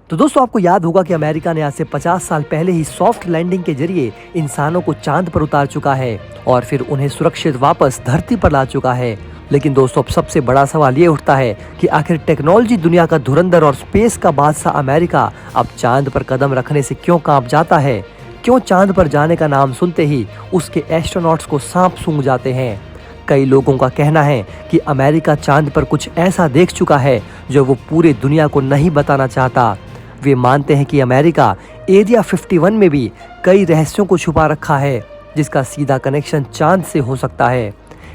तो दोस्तों आपको याद होगा कि अमेरिका ने आज से 50 साल पहले ही सॉफ्ट लैंडिंग के जरिए इंसानों को चांद पर उतार चुका है और फिर उन्हें सुरक्षित वापस धरती पर ला चुका है। लेकिन दोस्तों अब सबसे बड़ा सवाल ये उठता है कि आखिर टेक्नोलॉजी दुनिया का धुरंधर और स्पेस का बादशाह अमेरिका अब चांद पर कदम रखने से क्यों कांप जाता है? क्यों चांद पर जाने का नाम सुनते ही उसके एस्ट्रोनॉट्स को सांप सूंघ जाते हैं? कई लोगों का कहना है कि अमेरिका चांद पर कुछ ऐसा देख चुका है जो वो पूरी दुनिया को नहीं बताना चाहता। वे मानते हैं कि अमेरिका एरिया 51 में भी कई रहस्यों को छुपा रखा है जिसका सीधा कनेक्शन चांद से हो सकता है।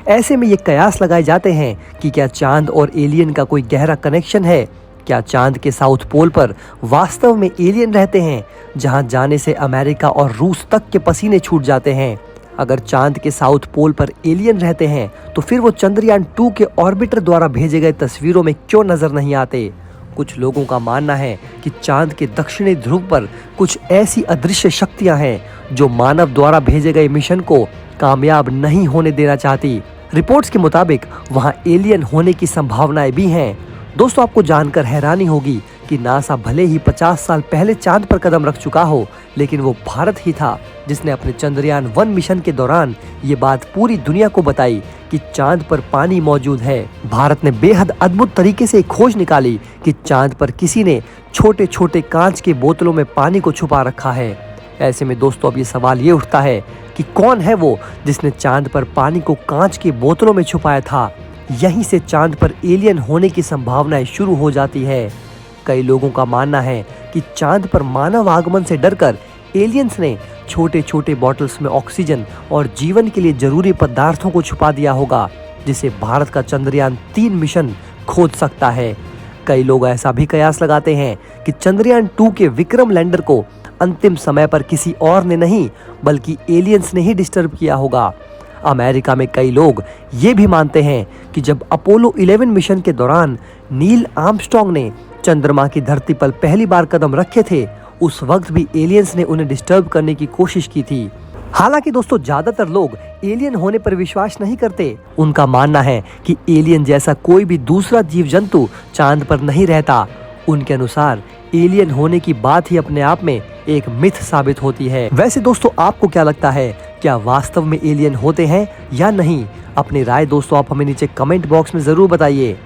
ऐसे में ये कयास लगाए जाते हैं कि क्या चांद और एलियन का कोई गहरा कनेक्शन है? क्या चांद के साउथ पोल पर वास्तव में एलियन रहते हैं जहां जाने से अमेरिका और रूस तक के पसीने छूट जाते हैं? अगर चांद के साउथ पोल पर एलियन रहते हैं तो फिर वो चंद्रयान 2 के ऑर्बिटर द्वारा भेजे गए तस्वीरों में क्यों नजर नहीं आते? कुछ लोगों का मानना है कि चांद के दक्षिणी ध्रुव पर कुछ ऐसी अदृश्य शक्तियां हैं जो मानव द्वारा भेजे गए मिशन को कामयाब नहीं होने देना चाहती। रिपोर्ट्स के मुताबिक वहां एलियन होने की संभावनाएं भी हैं। दोस्तों आपको जानकर हैरानी होगी कि नासा भले ही 50 साल पहले चांद पर कदम रख चुका हो, लेकिन वो भारत ही था जिसने अपने चंद्रयान 1 मिशन के दौरान ये बात पूरी दुनिया को बताई कि चांद पर पानी मौजूद है। भारत ने बेहद अद्भुत तरीके से एक खोज निकाली कि चांद पर किसी ने छोटे छोटे कांच के बोतलों में पानी को छुपा रखा है। ऐसे में दोस्तों अब ये सवाल ये उठता है कि कौन है वो जिसने चांद पर पानी को कांच की बोतलों में छुपाया था? यहीं से चांद पर एलियन होने की संभावनाएं शुरू हो जाती है। कई लोगों का मानना है कि चांद पर मानव आगमन से डरकर एलियंस ने छोटे छोटे बॉटल्स में ऑक्सीजन और जीवन के लिए जरूरी पदार्थों को छुपा दिया होगा, जिसे भारत का चंद्रयान 3 मिशन खोज सकता है। कई लोग ऐसा भी कयास लगाते हैं कि चंद्रयान 2 के विक्रम लैंडर को अंतिम समय पर किसी और ने नहीं बल्कि एलियंस ने ही डिस्टर्ब किया होगा। अमेरिका में कई लोग ये भी मानते हैं कि जब अपोलो 11 मिशन के दौरान नील आर्मस्ट्रॉन्ग ने चंद्रमा की धरती पर पहली बार कदम रखे थे, उस वक्त भी एलियंस ने उन्हें डिस्टर्ब करने की कोशिश की थी। हालांकि दोस्तों ज्यादातर लोग एलियन होने पर विश्वास नहीं करते। उनका मानना है कि एलियन जैसा कोई भी दूसरा जीव जंतु चांद पर नहीं रहता। उनके अनुसार एलियन होने की बात ही अपने आप में एक मिथ साबित होती है। वैसे दोस्तों आपको क्या लगता है, क्या वास्तव में एलियन होते हैं या नहीं? अपनी राय दोस्तों आप हमें नीचे कमेंट बॉक्स में जरूर बताइए।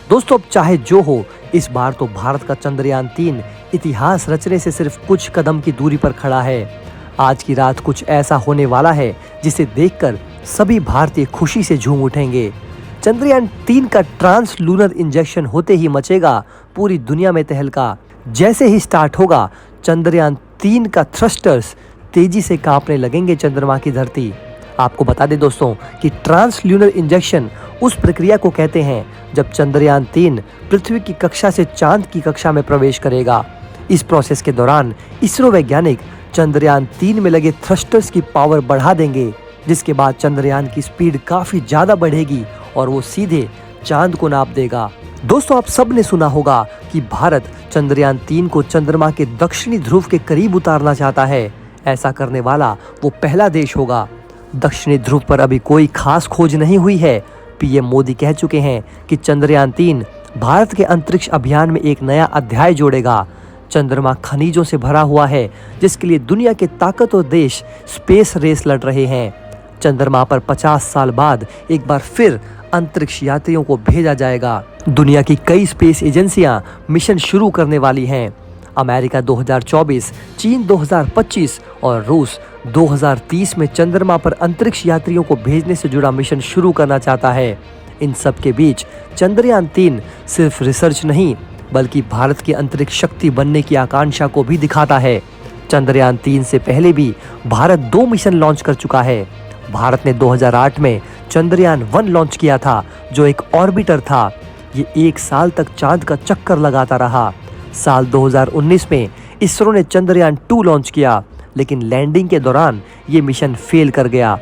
दोस्तों अब चाहे जो हो, इस बार तो भारत का चंद्रयान 3 इतिहास रचने से सिर्फ कुछ कदम की दूरी पर खड़ा है। आज की रात कुछ ऐसा होने वाला है जिसे देखकर सभी भारतीय खुशी से झूम उठेंगे। चंद्रयान 3 का ट्रांस लूनर इंजेक्शन होते ही मचेगा पूरी दुनिया में तहलका। जैसे ही स्टार्ट होगा, चंद्रयान 3 का थ्रस्टर्स तेजी से कांपने लगेंगे चंद्रमा की धरती। आपको बता दें दोस्तों कि ट्रांस ल्यूनर इंजेक्शन उस प्रक्रिया को कहते हैं जब चंद्रयान 3 पृथ्वी की कक्षा से चांद की कक्षा में प्रवेश करेगा। इस प्रोसेस के दौरान इसरो वैज्ञानिक चंद्रयान 3 में लगे थ्रस्टर्स की पावर बढ़ा देंगे, जिसके बाद चंद्रयान की स्पीड काफी ज्यादा बढ़ेगी और वो सीधे चांद को नाप देगा। दोस्तों आप सब ने सुना होगा कि भारत चंद्रयान 3 को चंद्रमा के दक्षिणी ध्रुव के करीब उतारना चाहता है। ऐसा करने वाला वो पहला देश होगा। दक्षिणी ध्रुव पर अभी कोई खास खोज नहीं हुई है। पीएम मोदी कह चुके हैं कि चंद्रयान 3 भारत के अंतरिक्ष अभियान में एक नया अध्याय जोड़ेगा। चंद्रमा खनिजों से भरा हुआ है, जिसके लिए दुनिया के ताकतवर देश स्पेस रेस लड़ रहे हैं। चंद्रमा पर 50 साल बाद एक बार फिर अंतरिक्ष यात्रियों को भेजा जाएगा। दुनिया की कई स्पेस एजेंसियां मिशन शुरू करने वाली हैं। अमेरिका 2024, चीन 2025 और रूस 2030 में चंद्रमा पर अंतरिक्ष यात्रियों को भेजने से जुड़ा मिशन शुरू करना चाहता है। इन सब के बीच चंद्रयान 3 सिर्फ रिसर्च नहीं बल्कि भारत की अंतरिक्ष शक्ति बनने की आकांक्षा को भी दिखाता है। चंद्रयान 3 से पहले भी भारत 2 मिशन लॉन्च कर चुका है। भारत ने 2008 में चंद्रयान 1 लॉन्च किया था, जो एक ऑर्बिटर था। ये 1 साल तक चांद का चक्कर लगाता रहा। साल 2019 में इसरो ने चंद्रयान 2 लॉन्च किया, लेकिन लैंडिंग के दौरान ये मिशन फेल कर गया।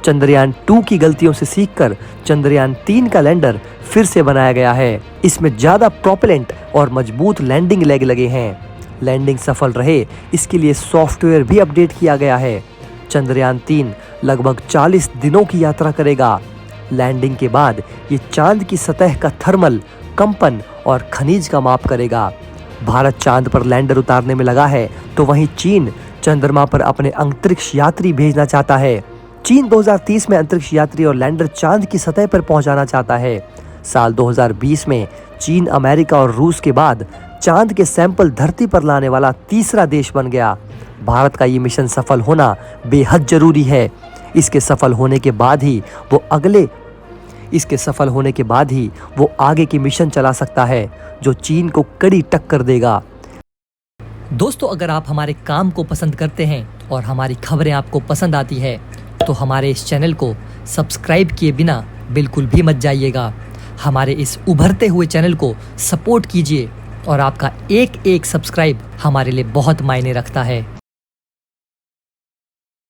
चंद्रयान 2 की गलतियों से सीखकर चंद्रयान 3 का लैंडर फिर से बनाया गया है। इसमें ज्यादा प्रोपेलेंट और मजबूत लैंडिंग लेग लगे हैं। लैंडिंग सफल रहे, इसके लिए सॉफ्टवेयर भी अपडेट किया गया है। चंद्रयान 3 लगभग 40 दिनों की यात्रा करेगा। लैंडिंग के बाद ये चांद की सतह का थर्मल, कंपन और खनिज का माप करेगा। भारत चांद पर लैंडर उतारने में लगा है, तो वहीं चीन चंद्रमा पर अपने अंतरिक्ष यात्री भेजना चाहता है। चीन 2030 में अंतरिक्ष यात्री और लैंडर चांद की सतह पर पहुंचाना चाहता है। साल 2020 में चीन, अमेरिका और रूस के बाद चांद के सैंपल धरती पर लाने वाला तीसरा देश बन गया। भारत का ये मिशन सफल होना बेहद जरूरी है। इसके सफल होने के बाद ही वो आगे की मिशन चला सकता है, जो चीन को कड़ी टक्कर देगा। दोस्तों, अगर आप हमारे काम को पसंद करते हैं और हमारी खबरें आपको पसंद आती है, तो हमारे इस चैनल को सब्सक्राइब किए बिना बिल्कुल भी मत जाइएगा। हमारे इस उभरते हुए चैनल को सपोर्ट कीजिए और आपका एक एक सब्सक्राइब हमारे लिए बहुत मायने रखता है।